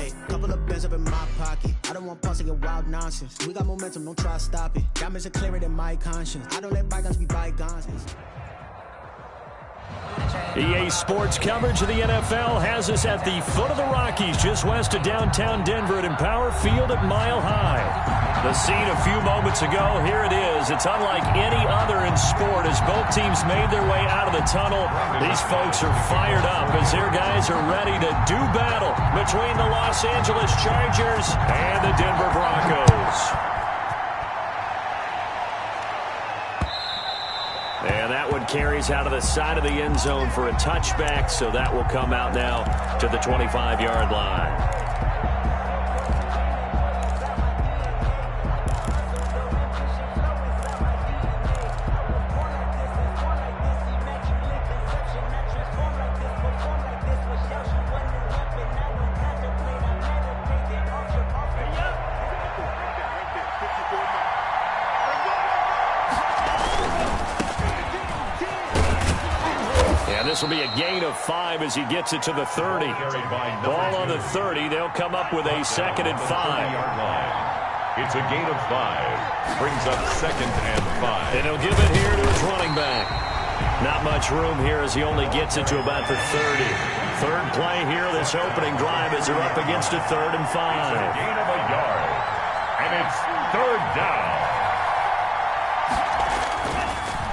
Hey, couple of bands up in my pocket. I don't want pulse to get wild nonsense. We got momentum, don't try to stop it. Diamonds are clearer than my conscience. I don't let bygones be bygones. EA Sports coverage of the NFL has us at the foot of the Rockies, just west of downtown Denver at Empower Field at Mile High. The scene a few moments ago, here it is. It's unlike any other in sport as both teams made their way out of the tunnel. These folks are fired up as their guys are ready to do battle between the Los Angeles Chargers and the Denver Broncos. And that one carries out of the side of the end zone for a touchback, so that will come out now to the 25-yard line. This will be a gain of 5 as he gets it to the 30. Ball on the 30. They'll come up with a 2nd and 5. It's a gain of 5. Brings up 2nd and 5. And he'll give it here to his running back. Not much room here as he only gets it to about the 30. Third play here, this opening drive as they're up against a 3rd and 5. It's a gain of a yard. And it's 3rd down.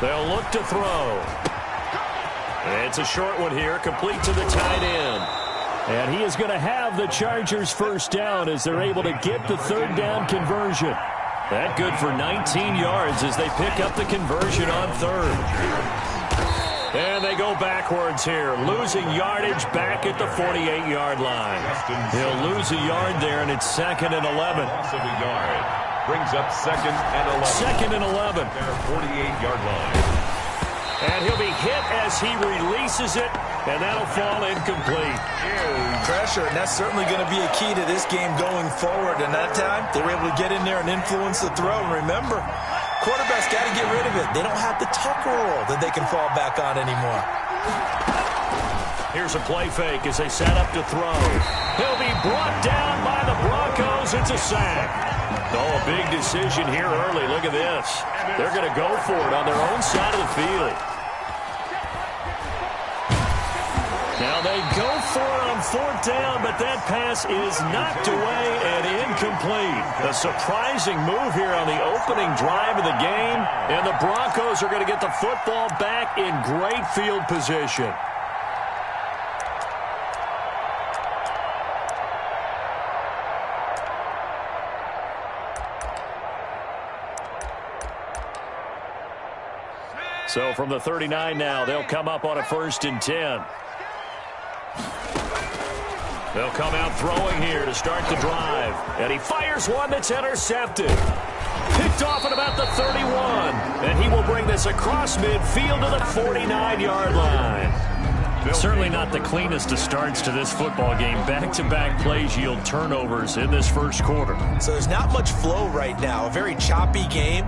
They'll look to throw. It's a short one here, complete to the tight end. And he is going to have the Chargers first down as they're able to get the 3rd down conversion. That good for 19 yards as they pick up the conversion on 3rd. And they go backwards here, losing yardage back at the 48-yard line. He'll lose a yard there, and it's 2nd and 11. Loss of a yard. Brings up 2nd and 11. 2nd and 11. Their 48-yard line. And he'll be hit as he releases it, and that'll fall incomplete. Pressure, and that's certainly going to be a key to this game going forward. And that time, they were able to get in there and influence the throw. And remember, quarterbacks got to get rid of it. They don't have the tucker roll that they can fall back on anymore. Here's a play fake as they set up to throw. He'll be brought down by the Broncos. It's a sack. Oh, a big decision here early. Look at this. They're going to go for it on their own side of the field. Now they go for it on 4th down, but that pass is knocked away and incomplete. A surprising move here on the opening drive of the game, and the Broncos are going to get the football back in great field position. So from the 39 now, they'll come up on a 1st and 10. They'll come out throwing here to start the drive. And he fires one that's intercepted. Picked off at about the 31. And he will bring this across midfield to the 49-yard line. Certainly not the cleanest of starts to this football game. Back-to-back plays yield turnovers in this first quarter. So there's not much flow right now. A very choppy game.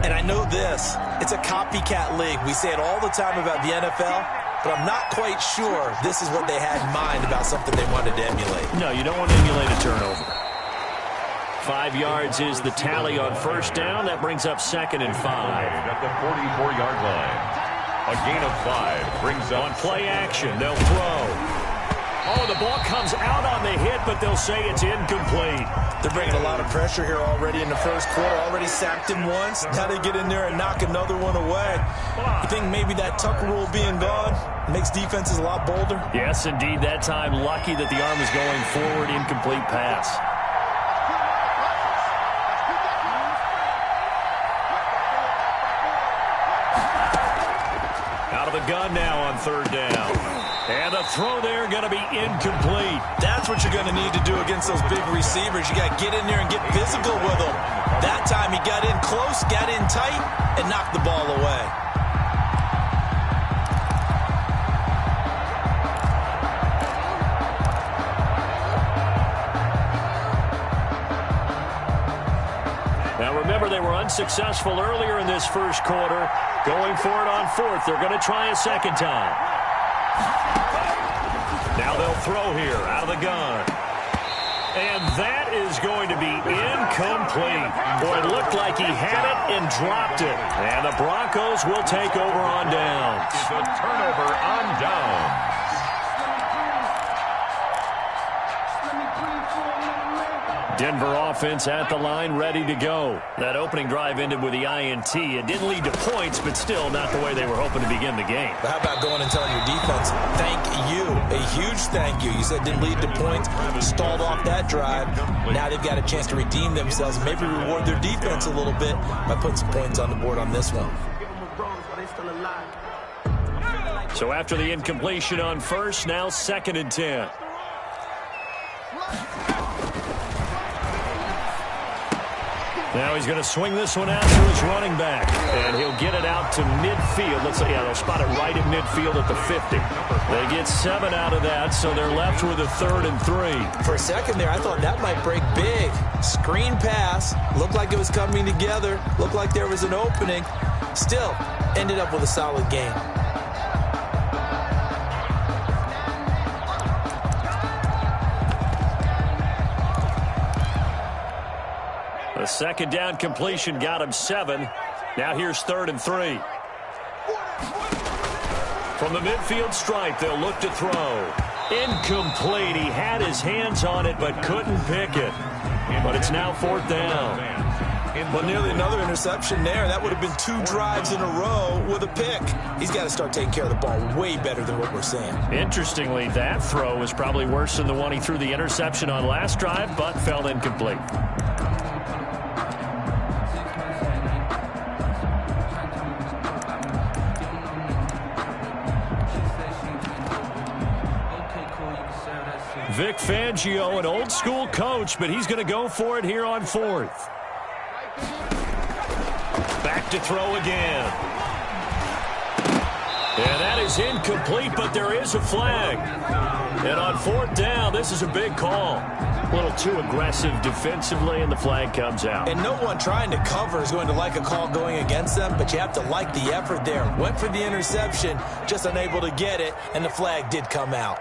And I know this. It's a copycat league. We say it all the time about the NFL. But I'm not quite sure this is what they had in mind about something they wanted to emulate. No, you don't want to emulate a turnover. 5 yards is the tally on 1st down. That brings up 2nd and 5. At the 44-yard line. A gain of 5 brings up. On play action, they'll throw. Oh, the ball comes out on the hit, but they'll say it's incomplete. They're bringing a lot of pressure here already in the first quarter. Already sacked him once. Now they get in there and knock another one away. You think maybe that tucker rule being gone makes defenses a lot bolder? Yes, indeed. That time, lucky that the arm is going forward. Incomplete pass. Out of the gun now on 3rd down. And the throw there going to be incomplete. That's what you're going to need to do against those big receivers. You got to get in there and get physical with them. That time he got in close, got in tight, and knocked the ball away. Now remember, they were unsuccessful earlier in this first quarter. Going for it on 4th. They're going to try a 2nd time. Now they'll throw here out of the gun. And that is going to be incomplete. Boy, it looked like he had it and dropped it. And the Broncos will take over on downs. It's a turnover on downs. Denver offense at the line, ready to go. That opening drive ended with the INT. It didn't lead to points, but still not the way they were hoping to begin the game. But how about going and telling your defense, thank you, a huge thank you. You said didn't lead to points, stalled off that drive. Now they've got a chance to redeem themselves, maybe reward their defense a little bit by putting some points on the board on this one. So after the incompletion on first, now 2nd and 10. Now he's going to swing this one out to his running back. And he'll get it out to midfield. Looks like, yeah, they'll spot it right at midfield at the 50. They get 7 out of that, so they're left with a 3rd and 3. For a second there, I thought that might break big. Screen pass. Looked like it was coming together. Looked like there was an opening. Still, ended up with a solid game. The second down completion got him 7. Now here's 3rd and 3. From the midfield stripe, they'll look to throw. Incomplete. He had his hands on it but couldn't pick it. But it's now 4th down. Well, nearly another interception there. That would have been 2 drives in a row with a pick. He's got to start taking care of the ball way better than what we're seeing. Interestingly, that throw was probably worse than the one he threw the interception on last drive, but fell incomplete. Vic Fangio, an old-school coach, but he's going to go for it here on 4th. Back to throw again. And that is incomplete, but there is a flag. And on 4th down, this is a big call. A little too aggressive defensively, and the flag comes out. And no one trying to cover is going to like a call going against them, but you have to like the effort there. Went for the interception, just unable to get it, and the flag did come out.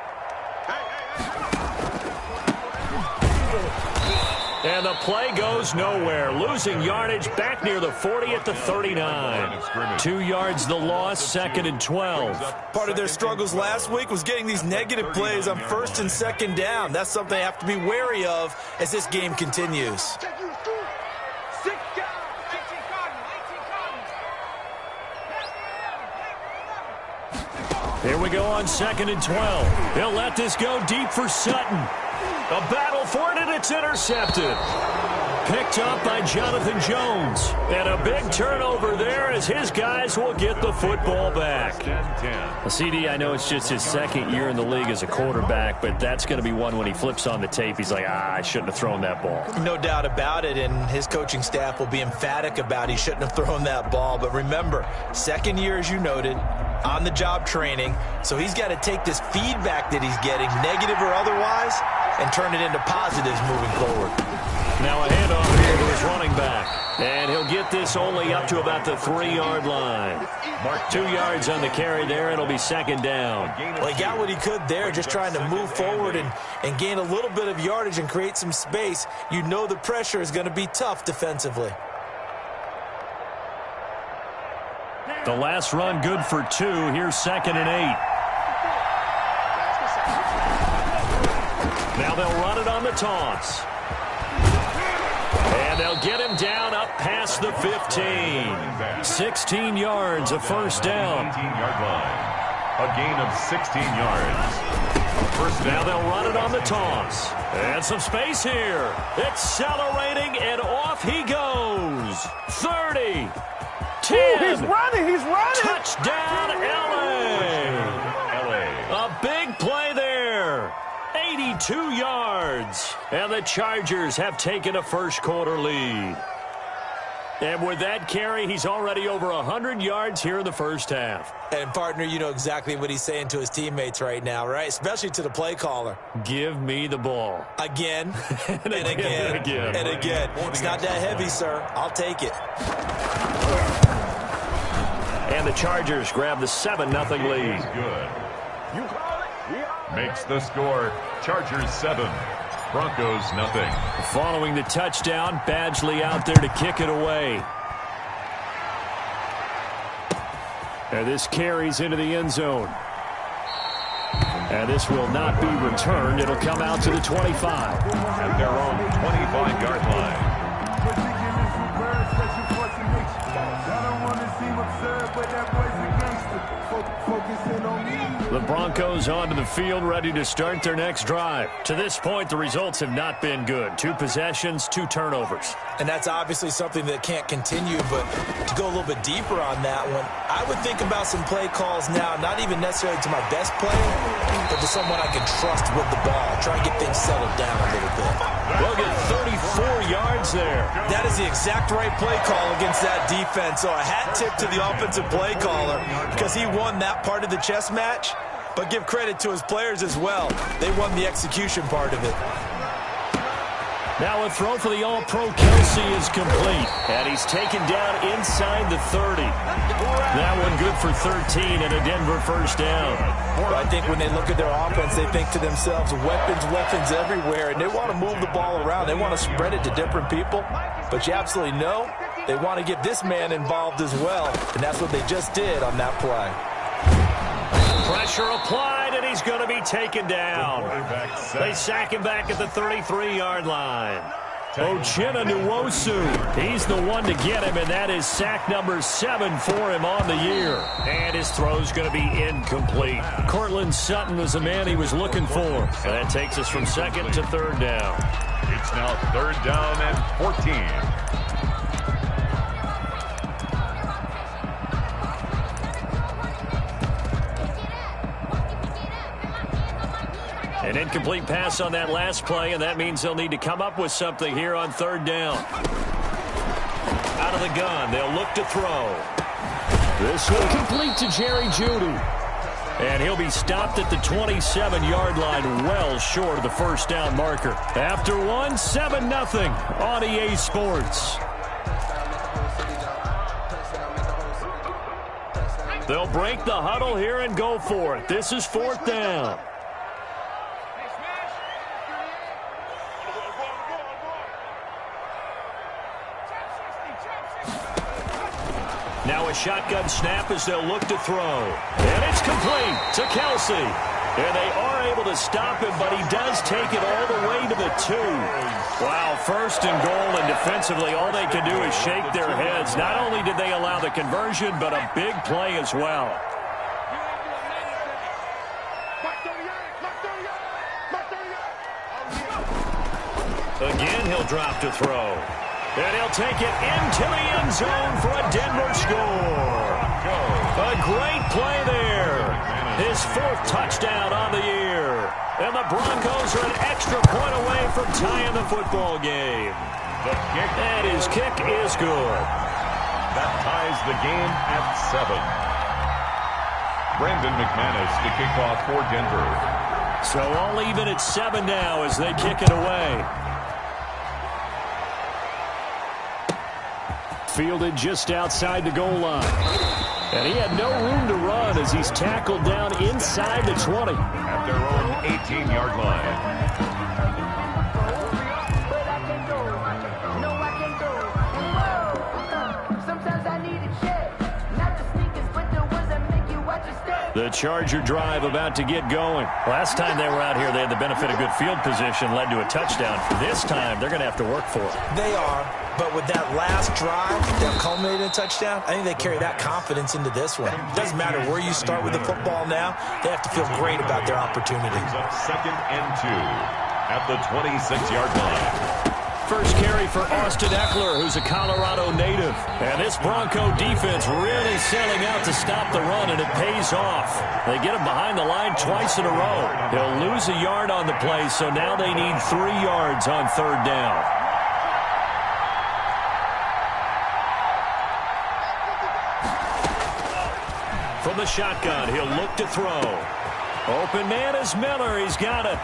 And the play goes nowhere. Losing yardage back near the 40 at the 39. 2 yards the loss, 2nd and 12. Part of their struggles last week was getting these negative plays on 1st and 2nd down. That's something they have to be wary of as this game continues. Here we go on 2nd and 12. They'll let this go deep for Sutton. A battle for it, and it's intercepted. Picked up by Jonathan Jones. And a big turnover there as his guys will get the football back. CD, I know it's just his 2nd year in the league as a quarterback, but that's going to be one when he flips on the tape. He's like, I shouldn't have thrown that ball. No doubt about it, and his coaching staff will be emphatic about he shouldn't have thrown that ball. But remember, 2nd year, as you noted, on-the-job training, so he's got to take this feedback that he's getting, negative or otherwise, and turn it into positives moving forward. Now a handoff here to his running back. And he'll get this only up to about the 3-yard line. 2 yards on the carry there. It'll be 2nd down. Well, he got what he could there, just trying to move forward and gain a little bit of yardage and create some space. You know the pressure is going to be tough defensively. The last run good for 2. Here's 2nd and 8. Now they'll run it on the toss. And they'll get him down up past the 15. 16 yards, a 1st down. 18-yard line. A gain of 16 yards. First down. Now they'll run it on the toss. And some space here. Accelerating, and off he goes. 30. 10. Ooh, he's running. Touchdown, LA. A big play there. 82 yards. And the Chargers have taken a first-quarter lead. And with that carry, he's already over 100 yards here in the first half. And, partner, you know exactly what he's saying to his teammates right now, right? Especially to the play caller. Give me the ball. Again, and again, and again. It's not that heavy, sir. I'll take it. And the Chargers grab the 7-0 lead. Good. Makes the score Chargers 7, Broncos, nothing. Following the touchdown, Badgley out there to kick it away. And this carries into the end zone. And this will not be returned. It'll come out to the 25. At their own 25-yard line. The Broncos onto the field, ready to start their next drive. To this point, the results have not been good. 2 possessions, 2 turnovers. And that's obviously something that can't continue, but to go a little bit deeper on that one, I would think about some play calls now, not even necessarily to my best player, but to someone I can trust with the ball. Try and get things settled down a little bit. Look at 34 yards there. That is the exact right play call against that defense. So a hat tip to the offensive play caller because he won that part of the chess match. But give credit to his players as well. They won the execution part of it. Now a throw for the All-Pro Kelsey is complete. And he's taken down inside the 30. That one good for 13 and a Denver first down. Well, I think when they look at their offense, they think to themselves, weapons everywhere. And they want to move the ball around. They want to spread it to different people. But you absolutely know they want to get this man involved as well. And that's what they just did on that play. Pressure applied, and he's going to be taken down. They sack him back at the 33-yard line. Uchenna Nwosu, he's the one to get him, and that is sack number 7 for him on the year. And his throw's going to be incomplete. Cortland Sutton was the man he was looking for. That takes us from second to third down. It's now 3rd down and 14. An incomplete pass on that last play, and that means they'll need to come up with something here on 3rd down. Out of the gun, they'll look to throw. This will complete to Jerry Jeudy. And he'll be stopped at the 27-yard line, well short of the first down marker. After one, 7-0 on EA Sports. They'll break the huddle here and go for it. This is 4th down. Now a shotgun snap as they'll look to throw. And it's complete to Kelsey. And they are able to stop him, but he does take it all the way to the 2. Wow, 1st and goal, and defensively all they can do is shake their heads. Not only did they allow the conversion, but a big play as well. Again, he'll drop to throw. And he'll take it into the end zone for a Denver score. A great play there. His 4th touchdown on the year. And the Broncos are an extra point away from tying the football game. And his kick is good. That ties the game at 7. Brandon McManus to kick off for Denver. So all even at 7 now as they kick it away. Fielded just outside the goal line. And he had no room to run as he's tackled down inside the 20. At their own 18-yard line. The Charger drive about to get going. Last time they were out here, they had the benefit of good field position, led to a touchdown. This time, they're going to have to work for it. They are, but with that last drive that culminated in a touchdown, I think they carry that confidence into this one. It doesn't matter where you start with the football now. They have to feel great about their opportunity. 2nd and 2 at the 26-yard line. First carry for Austin Eckler, who's a Colorado native. And this Bronco defense really selling out to stop the run, and it pays off. They get him behind the line twice in a row. He'll lose a yard on the play, so now they need 3 yards on 3rd down. From the shotgun, he'll look to throw. Open man is Miller. He's got it.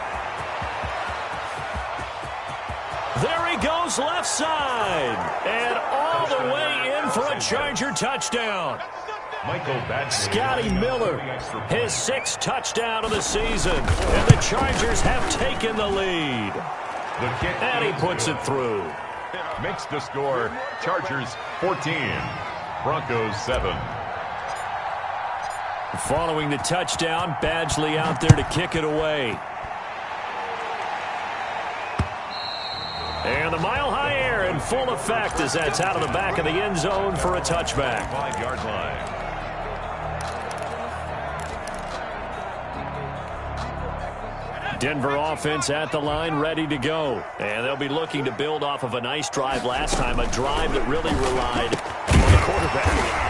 There he goes left side. And all the way in for a Charger touchdown. Scotty Miller, his 6th touchdown of the season. And the Chargers have taken the lead. The kick. And he puts it through. Makes the score Chargers 14, Broncos 7. Following the touchdown, Badgley out there to kick it away. And the mile-high air in full effect as that's out of the back of the end zone for a touchback. 5-yard line. Denver offense at the line, ready to go. And they'll be looking to build off of a nice drive last time, a drive that really relied on the quarterback.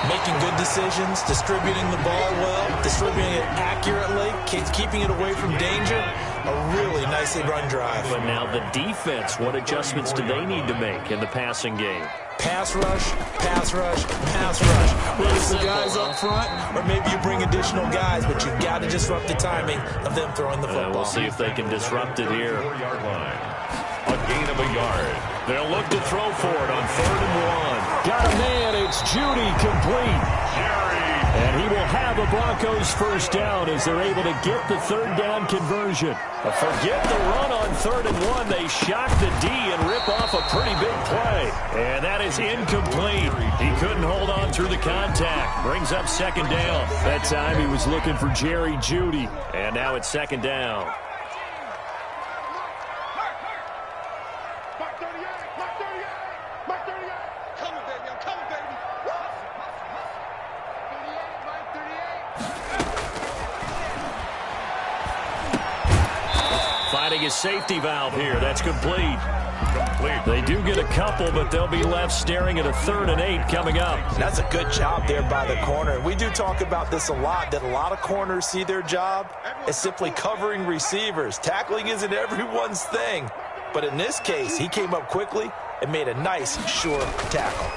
Making good decisions, distributing the ball well, distributing it accurately, keeping it away from danger. A really nicely run drive. But now the defense, what adjustments do they need to make in the passing game? Pass rush, pass rush, pass rush. Whether it's the guys up front or maybe you bring additional guys, but you've got to disrupt the timing of them throwing the football. We'll see if they can disrupt it here. 4-yard line. A gain of a yard. They'll look to throw for it on 3rd and 1. Got a man. It's Judy complete. And he will have a Broncos first down as they're able to get the 3rd down conversion. But forget the run on 3rd and 1. They shock the D and rip off a pretty big play. And that is incomplete. He couldn't hold on through the contact. Brings up 2nd down. That time he was looking for Jerry Jeudy. And now it's 2nd down. Finding a safety valve here. That's complete. They do get a couple, but they'll be left staring at a 3rd and 8 coming up. That's a good job there by the corner. We do talk about this a lot, that a lot of corners see their job as simply covering receivers. Tackling isn't everyone's thing. But in this case, he came up quickly and made a nice, sure tackle.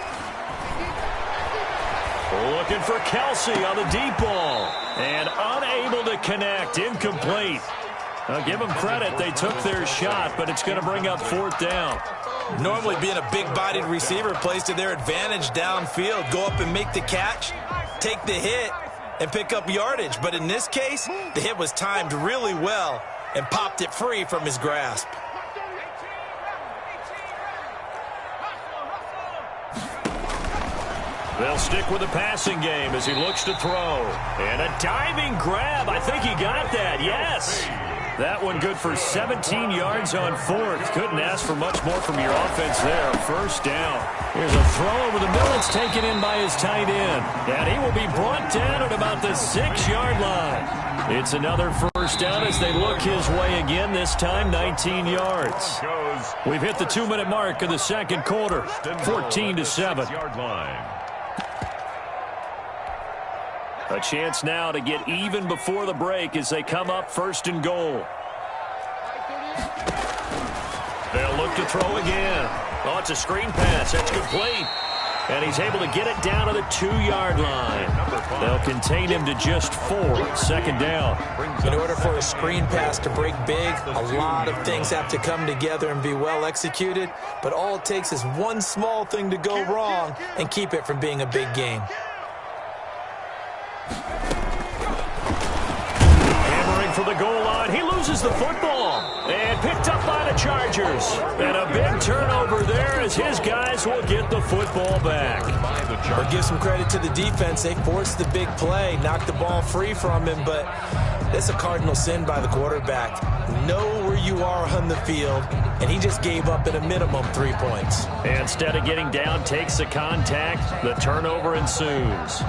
Looking for Kelsey on the deep ball. And unable to connect. Incomplete. Now, give them credit. They took their shot, but it's going to bring up 4th down. Normally being a big-bodied receiver plays to their advantage downfield. Go up and make the catch, take the hit, and pick up yardage. But in this case, the hit was timed really well and popped it free from his grasp. They'll stick with the passing game as he looks to throw. And a diving grab. I think he got that. Yes. That one good for 17 yards on 4th. Couldn't ask for much more from your offense there. 1st down. Here's a throw over the middle. It's taken in by his tight end. And he will be brought down at about the 6-yard line. It's another 1st down as they look his way again, this time 19 yards. We've hit the 2-minute mark of the 2nd quarter. 14-7. A chance now to get even before the break as they come up 1st and goal. They'll look to throw again. Oh, it's a screen pass. That's complete. And he's able to get it down to the 2-yard line. They'll contain him to just 4. 2nd down. In order for a screen pass to break big, a lot of things have to come together and be well executed. But all it takes is one small thing to go wrong and keep it from being a big game. Hammering for the goal line. He loses the football. And picked up by the Chargers. And a big turnover there as his guys will get the football back. But give some credit to the defense. They forced the big play, knocked the ball free from him, but it's a cardinal sin by the quarterback. Know where you are on the field, and he just gave up at a minimum 3 points. And instead of getting down, takes the contact. The turnover ensues.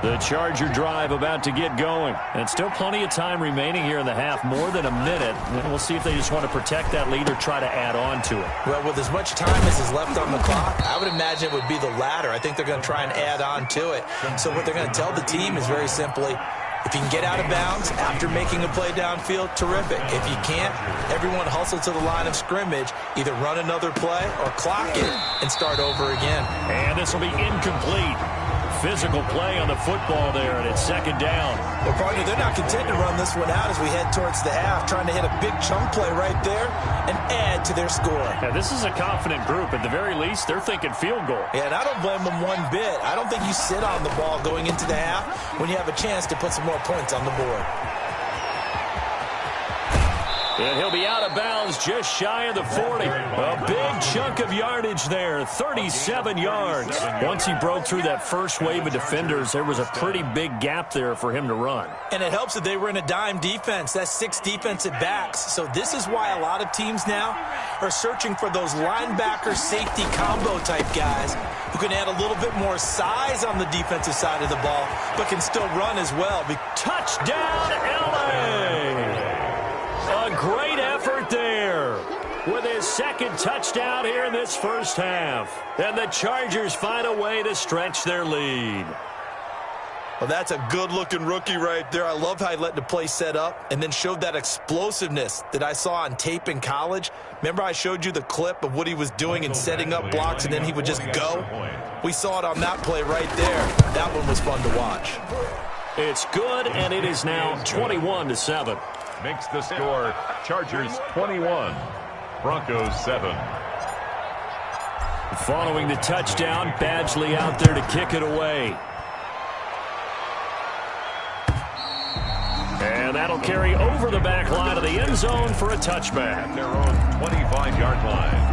The Charger drive about to get going. And still plenty of time remaining here in the half, more than a minute. And we'll see if they just want to protect that lead or try to add on to it. Well, with as much time as is left on the clock, I would imagine it would be the latter. I think they're going to try and add on to it. So what they're going to tell the team is very simply, if you can get out of bounds after making a play downfield, terrific. If you can't, everyone hustle to the line of scrimmage, either run another play or clock it and start over again. And this will be incomplete. Physical play on the football there, and it's 2nd down. Well, partner, they're not content to run this one out as we head towards the half, trying to hit a big chunk play right there and add to their score. Yeah, this is a confident group. At the very least, they're thinking field goal. Yeah, and I don't blame them one bit. I don't think you sit on the ball going into the half when you have a chance to put some more points on the board. And he'll be out of bounds just shy of the 40. A big chunk of yardage there, 37 yards. Once he broke through that first wave of defenders, there was a pretty big gap there for him to run. And it helps that they were in a dime defense. That's 6 defensive backs. So this is why a lot of teams now are searching for those linebacker safety combo type guys who can add a little bit more size on the defensive side of the ball, but can still run as well. Touchdown, LA! A great effort there with his second touchdown here in this first half. And the Chargers find a way to stretch their lead. Well, that's a good-looking rookie right there. I love how he let the play set up and then showed that explosiveness that I saw on tape in college. Remember I showed you the clip of what he was doing and setting up blocks, and then he would just go? We saw it on that play right there. That one was fun to watch. It's good, and it is now 21-7. Makes the score Chargers 21, Broncos 7. Following the touchdown, Badgley out there to kick it away. And that'll carry over the back line of the end zone for a touchback. At their own 25-yard line.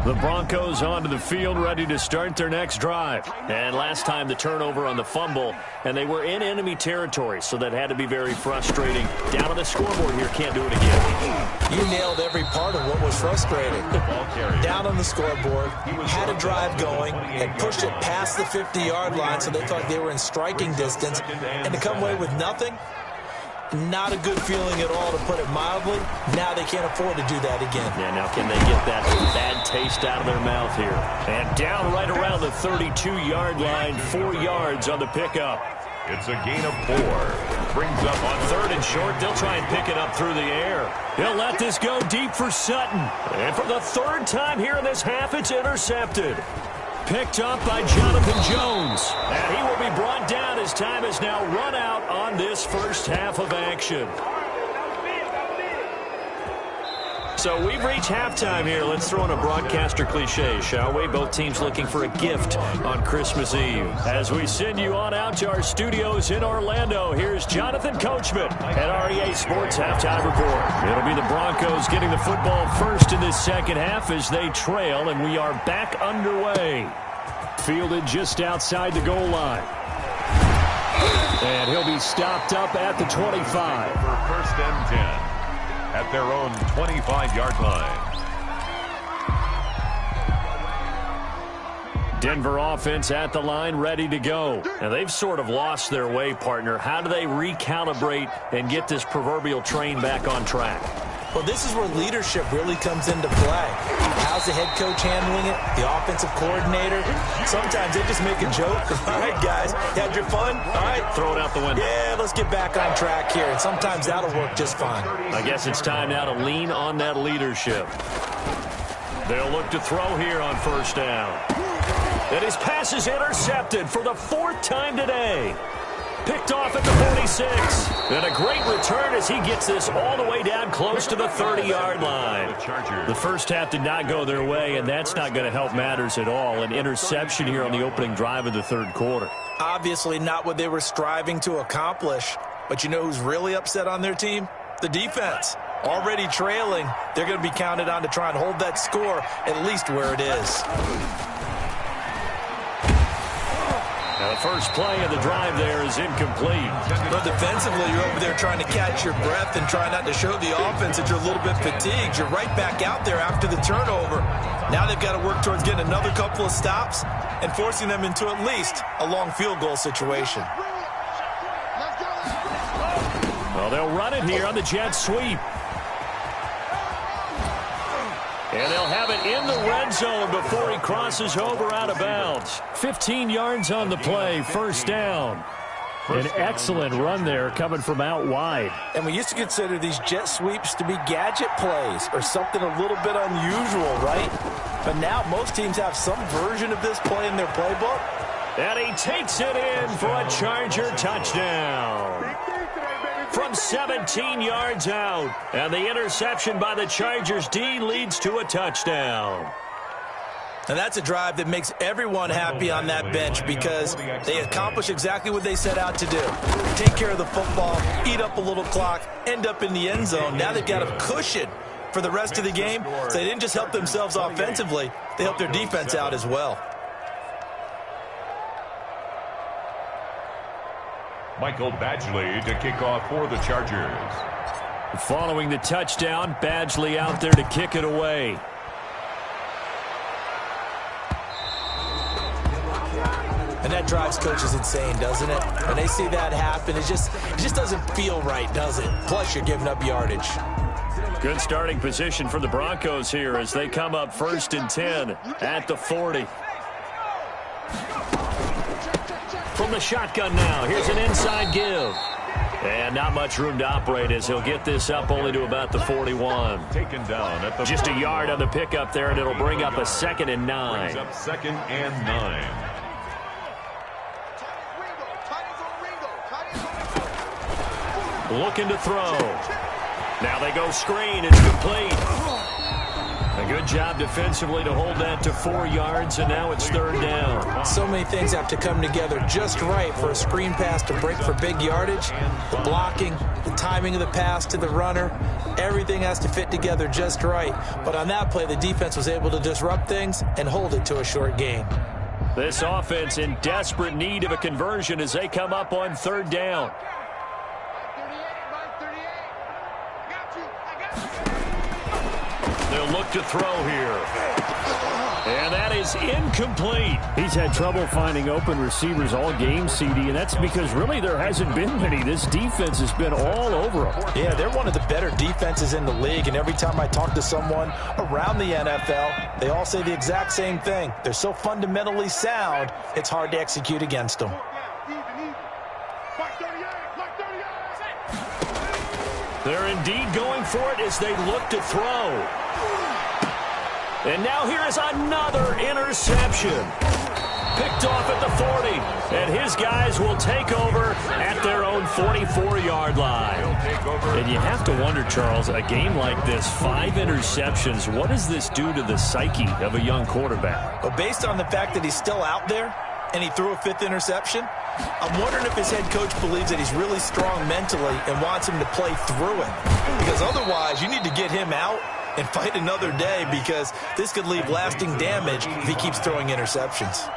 The Broncos onto the field, ready to start their next drive. And last time the turnover on the fumble, and they were in enemy territory, so that had to be very frustrating. Down on the scoreboard here, can't do it again. You nailed every part of what was frustrating. Down on the scoreboard, had a drive going, had pushed it past the 50-yard line, so they thought they were in striking distance, and to come away with nothing, not a good feeling at all, to put it mildly. Now they can't afford to do that again. Yeah, now can they get that bad taste out of their mouth here? And down right around the 32-yard line, 4 yards on the pickup. It's a gain of 4. Brings up on 3rd and short. They'll try and pick it up through the air. He'll let this go deep for Sutton. And for the 3rd time here in this half, it's intercepted. Picked up by Jonathan Jones. And he will be brought down as time has now run out on this first half of action. So we've reached halftime here. Let's throw in a broadcaster cliche, shall we? Both teams looking for a gift on Christmas Eve. As we send you on out to our studios in Orlando, here's Jonathan Coachman at REA Sports Halftime Report. It'll be the Broncos getting the football first in this second half as they trail, and we are back underway. Fielded just outside the goal line. And he'll be stopped up at the 25. for 1st and 10. At their own 25-yard line. Denver offense at the line, ready to go. And they've sort of lost their way, partner. How do they recalibrate and get this proverbial train back on track? Well, this is where leadership really comes into play. How's the head coach handling it? The offensive coordinator? Sometimes they just make a joke. All right, guys, had your fun? All right. Throw it out the window. Yeah, let's get back on track here. And sometimes that'll work just fine. I guess it's time now to lean on that leadership. They'll look to throw here on 1st down. And his pass is intercepted for the 4th time today. Picked off at the 46. And a great return as he gets this all the way down close to the 30-yard line. The first half did not go their way, and that's not going to help matters at all. An interception here on the opening drive of the 3rd quarter. Obviously not what they were striving to accomplish. But you know who's really upset on their team? The defense. Already trailing. They're going to be counted on to try and hold that score at least where it is. The first play of the drive there is incomplete. But defensively, you're over there trying to catch your breath and try not to show the offense that you're a little bit fatigued. You're right back out there after the turnover. Now they've got to work towards getting another couple of stops and forcing them into at least a long field goal situation. Well, they'll run it here on the jet sweep. And they'll have it in the red zone before he crosses over out of bounds. 15 yards on the play, 1st down. An excellent run there coming from out wide. And we used to consider these jet sweeps to be gadget plays or something a little bit unusual, right? But now most teams have some version of this play in their playbook. And he takes it in for a Charger touchdown. From 17 yards out. And the interception by the Chargers D leads to a touchdown. And that's a drive that makes everyone happy on that bench because they accomplish exactly what they set out to do. Take care of the football, eat up a little clock, end up in the end zone. Now they've got a cushion for the rest of the game. So they didn't just help themselves offensively, they helped their defense out as well. Michael Badgley to kick off for the Chargers. Following the touchdown, Badgley out there to kick it away. And that drives coaches insane, doesn't it? When they see that happen, it just doesn't feel right, does it? Plus, you're giving up yardage. Good starting position for the Broncos here as they come up 1st and 10 at the 40. From the shotgun now, here's an inside give. And not much room to operate as he'll get this up only to about the 41. Taken down at the Just a yard on the pickup there, and it'll bring up a 2nd and 9. Brings up 2nd and 9. Looking to throw. Now they go screen. It's complete. A good job defensively to hold that to 4 yards, and now it's 3rd down. So many things have to come together just right for a screen pass to break for big yardage. The blocking, the timing of the pass to the runner, everything has to fit together just right. But on that play, the defense was able to disrupt things and hold it to a short gain. This offense in desperate need of a conversion as they come up on 3rd down. They'll look to throw here. And that is incomplete. He's had trouble finding open receivers all game, CD, and that's because really there hasn't been many. This defense has been all over them. Yeah, they're one of the better defenses in the league, and every time I talk to someone around the NFL, they all say the exact same thing. They're so fundamentally sound, it's hard to execute against them. They're indeed going for it as they look to throw. And now here is another interception. Picked off at the 40. And his guys will take over at their own 44-yard line. And you have to wonder, Charles, a game like this, 5 interceptions, what does this do to the psyche of a young quarterback? But based on the fact that he's still out there and he threw a 5th interception, I'm wondering if his head coach believes that he's really strong mentally and wants him to play through it. Because otherwise, you need to get him out and fight another day because this could leave lasting damage if he keeps throwing interceptions.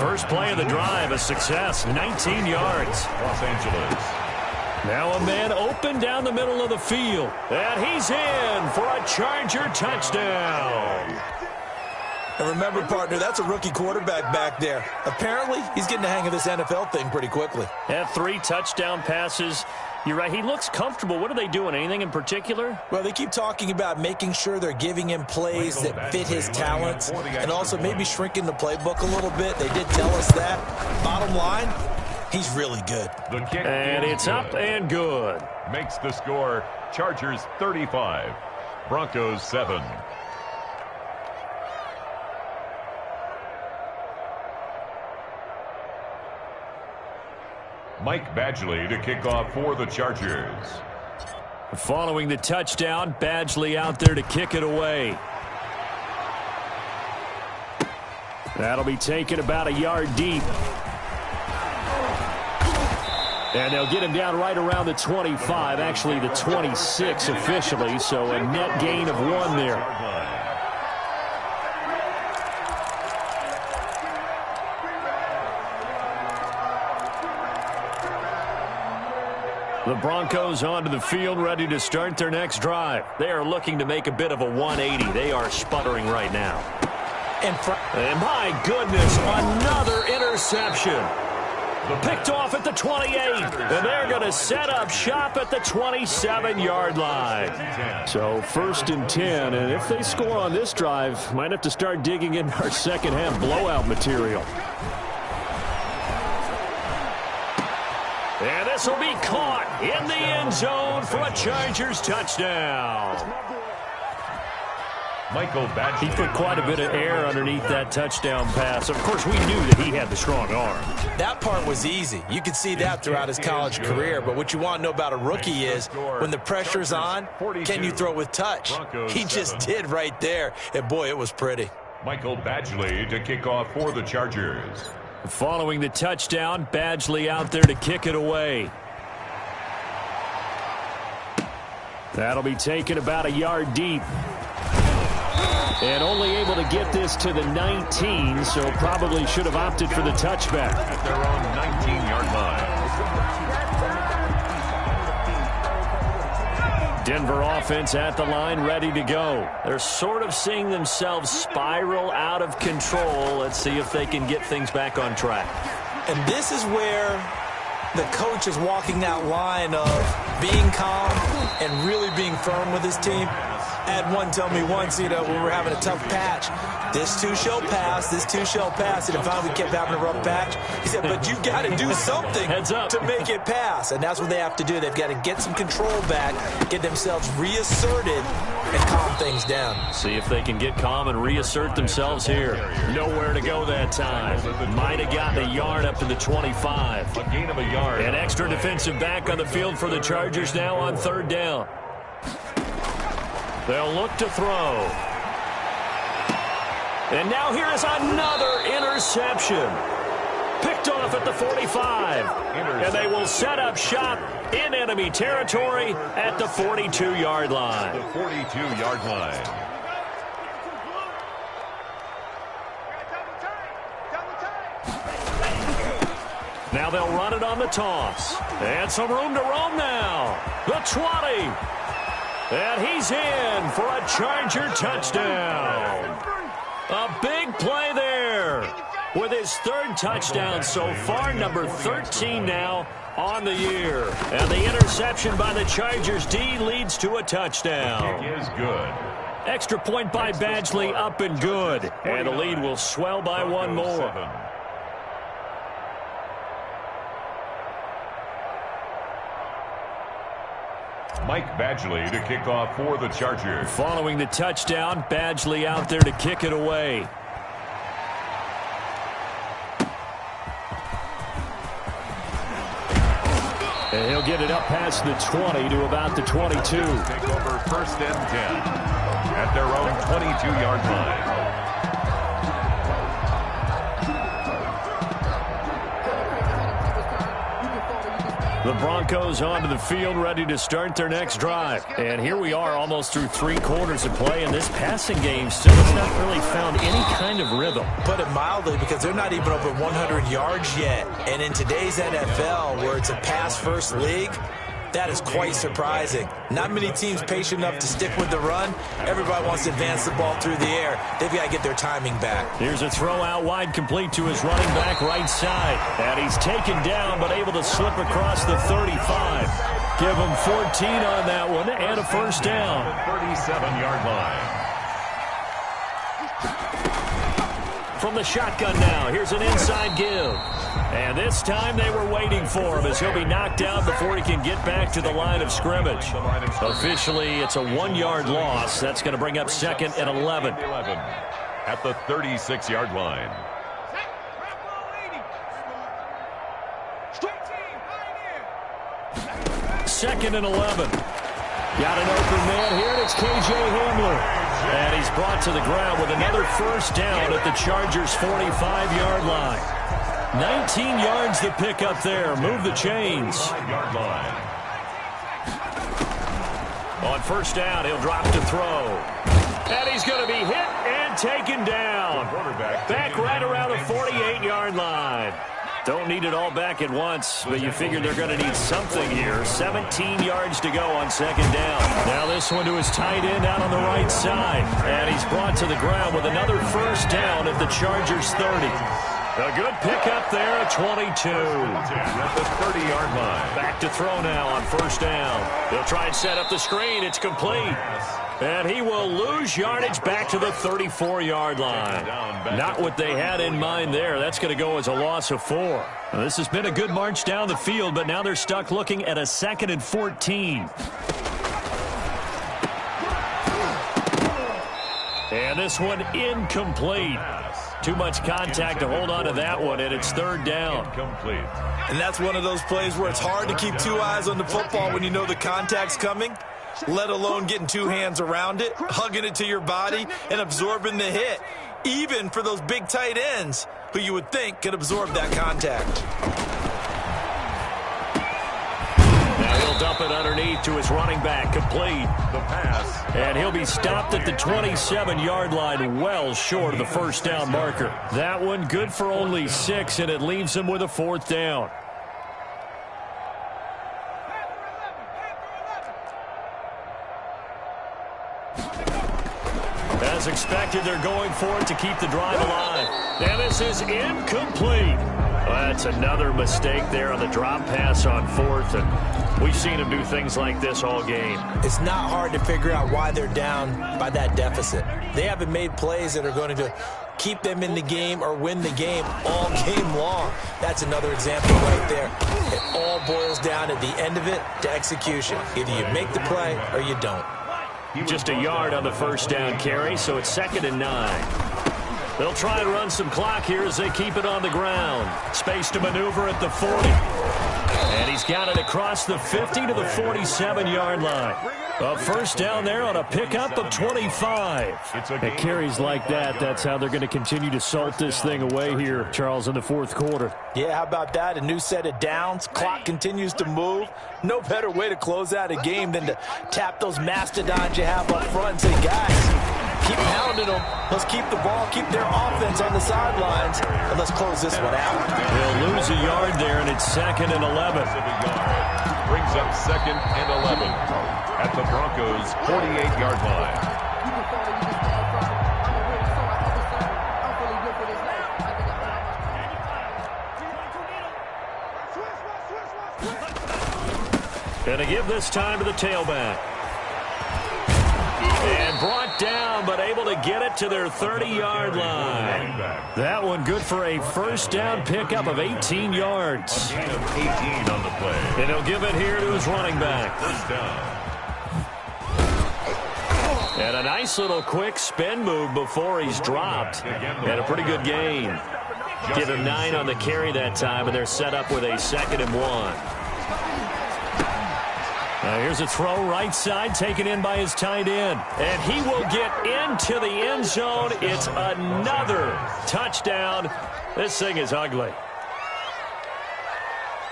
First play of the drive, a success, 19 yards. Los Angeles. Now a man open down the middle of the field. And he's in for a Charger touchdown. And remember, partner, that's a rookie quarterback back there. Apparently, he's getting the hang of this NFL thing pretty quickly. Had 3 touchdown passes. You're right, he looks comfortable. What are they doing? Anything in particular? Well, they keep talking about making sure they're giving him plays that fit his talents and also maybe shrinking the playbook a little bit. They did tell us that. Bottom line, he's really good. The kick and it's up and good. Makes the score Chargers 35, Broncos 7. Mike Badgley to kick off for the Chargers. Following the touchdown, Badgley out there to kick it away. That'll be taken about a yard deep. And they'll get him down right around the 25, actually the 26 officially, so a net gain of 1 there. The Broncos onto the field, ready to start their next drive. They are looking to make a bit of a 180. They are sputtering right now. And my goodness, another interception. Picked off at the 28, and they're going to set up shop at the 27-yard line. So 1st and 10, and if they score on this drive, might have to start digging in our second-half blowout material. And this will be caught in the end zone for a Chargers touchdown. Michael Badgley. He put quite a bit of air underneath that touchdown pass. Of course, we knew that he had the strong arm. That part was easy. You could see that throughout his college career. But what you want to know about a rookie is when the pressure's on, can you throw with touch? He just did right there. And, boy, it was pretty. Michael Badgley to kick off for the Chargers. Following the touchdown, Badgley out there to kick it away. That'll be taken about a yard deep. And only able to get this to the 19, so probably should have opted for the touchback. At their own 19-yard line. Denver offense at the line, ready to go. They're sort of seeing themselves spiral out of control. Let's see if they can get things back on track. And this is where the coach is walking that line of being calm and really being firm with his team. I had one tell me once, when we were having a tough patch, this too shall pass, this too shall pass. And finally we kept having a rough patch. He said, but you got to do something to make it pass. And that's what they have to do. They've got to get some control back, get themselves reasserted, and calm things down. See if they can get calm and reassert themselves here. Nowhere to go that time. Might have gotten a yard up to the 25. A gain of a yard. An extra defensive back on the field for the Chargers now on third down. They'll look to throw. And now here is another interception. Picked off at the 45. And they will set up shop in enemy territory at the 42-yard line. The 42-yard line. Now they'll run it on the toss. And some room to roam now. The 20. And he's in for a Charger touchdown. A big play there with his third touchdown so far, number 13 now on the year. And the interception by the Chargers D leads to a touchdown. Kick is good. Extra point by Badgley, up and good. And the lead will swell by one more. Mike Badgley to kick off for the Chargers. Following the touchdown, Badgley out there to kick it away. And he'll get it up past the 20 to about the 22. Take over first and 10 at their own 22-yard line. The Broncos onto the field, ready to start their next drive. And here we are almost through 3 quarters of play, and this passing game still has not really found any kind of rhythm. Put it mildly, because they're not even over 100 yards yet. And in today's NFL, where it's a pass-first league, that is quite surprising. Not many teams patient enough to stick with the run. Everybody wants to advance the ball through the air. They've got to get their timing back. Here's a throw out wide, complete to his running back right side. And he's taken down, but able to slip across the 35. Give him 14 on that one, and a first down. 37-yard line. From the shotgun now, here's an inside give. And this time they were waiting for him as he'll be knocked down before he can get back to the line of scrimmage. Officially, it's a 1-yard loss. That's going to bring up second and 11. At the 36-yard line. Second and 11. Got an open man here, and it's K.J. Hamler. And he's brought to the ground with another first down at the Chargers' 45-yard line. 19 yards to pick up there. Move the chains. On first down, he'll drop to throw. And he's going to be hit and taken down. Back right around the 48-yard line. Don't need it all back at once, but you figure they're going to need something here. 17 yards to go on second down. Now this one to his tight end out on the right side. And he's brought to the ground with another first down at the Chargers' 30. A good pickup there at 22. At the 30-yard line. Back to throw now on first down. They'll try and set up the screen. It's complete. And he will lose yardage back to the 34-yard line. Not what they had in mind there. That's going to go as a loss of 4. Now, this has been a good march down the field, but now they're stuck looking at a 2nd and 14. And this one incomplete. Too much contact to hold on to that one, and it's third down. Incomplete. And that's one of those plays where it's hard to keep 2 eyes on the football when you know the contact's coming, let alone getting 2 hands around it, hugging it to your body, and absorbing the hit. even for those big tight ends who you would think could absorb that contact. Now he'll dump it underneath to his running back, complete. The pass. And he'll be stopped at the 27-yard line, well short of the first down marker. That one good for only 6, and it leaves him with a 4th down. As expected, they're going for it to keep the drive alive. And this is incomplete. That's another mistake there on the drop pass on 4th, and we've seen him do things like this all game. It's not hard to figure out why they're down by that deficit. They haven't made plays that are going to keep them in the game or win the game all game long. That's another example right there. It all boils down at the end of it to execution. Either you make the play or you don't. Just a yard on the first down carry, so it's 2nd and 9. They'll try and run some clock here as they keep it on the ground. Space to maneuver at the 40. And he's got it across the 50 to the 47-yard line. A first down there on a pickup of 25. At carries like that, that's how they're going to continue to salt this thing away here, Charles, in the 4th quarter. Yeah, how about that? A new set of downs. Clock continues to move. No better way to close out a game than to tap those mastodons you have up front and say, guys, keep pounding them. Let's keep the ball, keep their offense on the sidelines, and let's close this one out. They'll lose a yard there, and it's 2nd and 11. Brings up 2nd and 11 at the Broncos' 48-yard line. Gonna give this time to the tailback. And brought down, but able to get it to their 30-yard line. That one good for a first down pickup of 18 yards. A gain of 18 on the play. And he'll give it here to his running back. First down. And a nice little quick spin move before he's dropped. And a pretty good gain. Give him 9 on the carry that time, and they're set up with a 2nd and 1. Now here's a throw right side taken in by his tight end. And he will get into the end zone. It's another touchdown. This thing is ugly.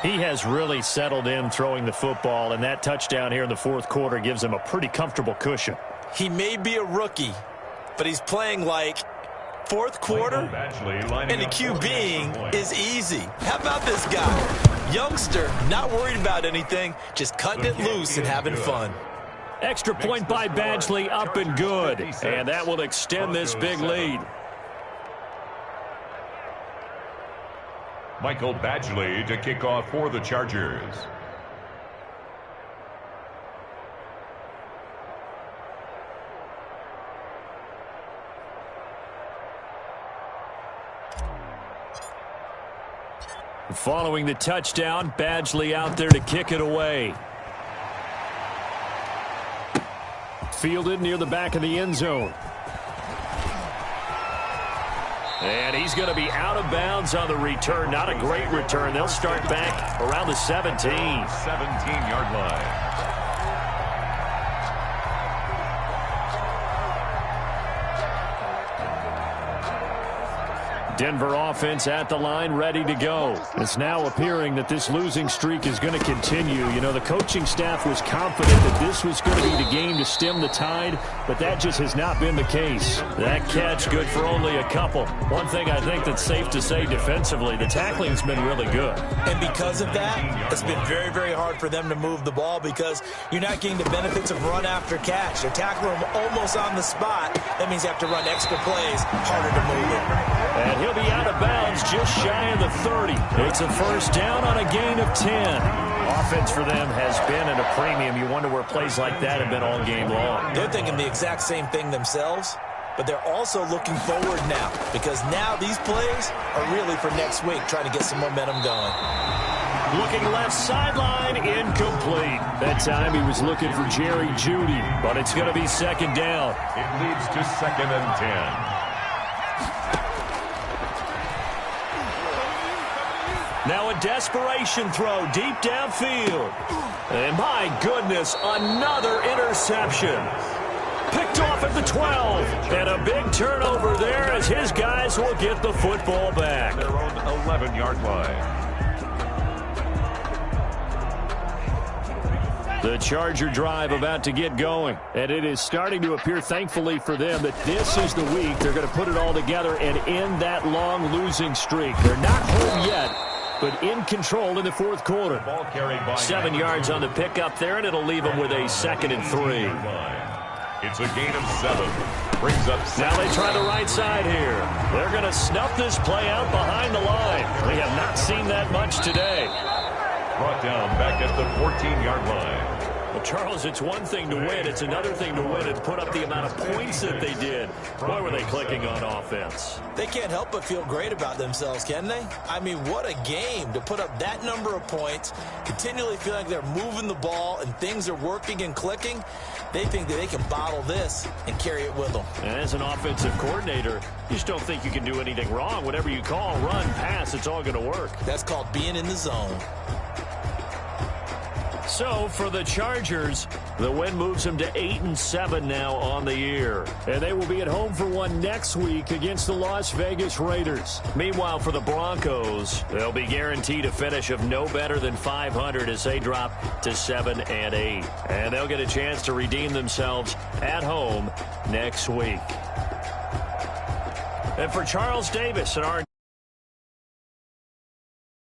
He has really settled in throwing the football, and that touchdown here in the 4th quarter gives him a pretty comfortable cushion. He may be a rookie, but he's playing like 4th quarter, and the QBing is easy. How about this guy? Youngster, not worried about anything, just cutting it loose and having fun. Extra point by Badgley, up and good. And that will extend this big lead. Michael Badgley to kick off for the Chargers. Following the touchdown, Badgley out there to kick it away. Fielded near the back of the end zone. And he's going to be out of bounds on the return. Not a great return. They'll start back around the 17. 17-yard line. Denver offense at the line, ready to go. It's now appearing that this losing streak is going to continue. You know, the coaching staff was confident that this was going to be the game to stem the tide, but that just has not been the case. That catch good for only a couple. One thing I think that's safe to say defensively, the tackling's been really good. And because of that, it's been very, very hard for them to move the ball because you're not getting the benefits of run after catch. They're tackling them almost on the spot. That means you have to run extra plays, harder to move it. And he'll be out of bounds just shy of the 30. It's a first down on a gain of 10. Offense for them has been at a premium. You wonder where plays like that have been all game long. They're thinking the exact same thing themselves, but they're also looking forward now because now these plays are really for next week, trying to get some momentum going. Looking left sideline, incomplete. That time he was looking for Jerry Jeudy, but it's going to be second down. It leads to 2nd and 10. Now a desperation throw deep downfield. And my goodness, another interception. Picked off at the 12. And a big turnover there as his guys will get the football back. Their own 11-yard line. The Charger drive about to get going. And it is starting to appear, thankfully for them, that this is the week they're going to put it all together and end that long losing streak. They're not home yet, but in control in the fourth quarter. Ball carried by 7 yards on the pickup there, and it'll leave them with a 2nd and 3. It's a gain of 7. Brings up 6. Now they try the right side here. They're going to snuff this play out behind the line. We have not seen that much today. Brought down back at the 14-yard line. Well, Charles, it's one thing to win. It's another thing to win and put up the amount of points that they did. Boy, were they clicking on offense. They can't help but feel great about themselves, can they? I mean, what a game to put up that number of points, continually feel like they're moving the ball and things are working and clicking. They think that they can bottle this and carry it with them. And as an offensive coordinator, you just don't think you can do anything wrong. Whatever you call, run, pass, it's all going to work. That's called being in the zone. So for the Chargers, the win moves them to 8-7 now on the year. And they will be at home for one next week against the Las Vegas Raiders. Meanwhile, for the Broncos, they'll be guaranteed a finish of no better than 500 as they drop to 7-8. And they'll get a chance to redeem themselves at home next week. And for Charles Davis and our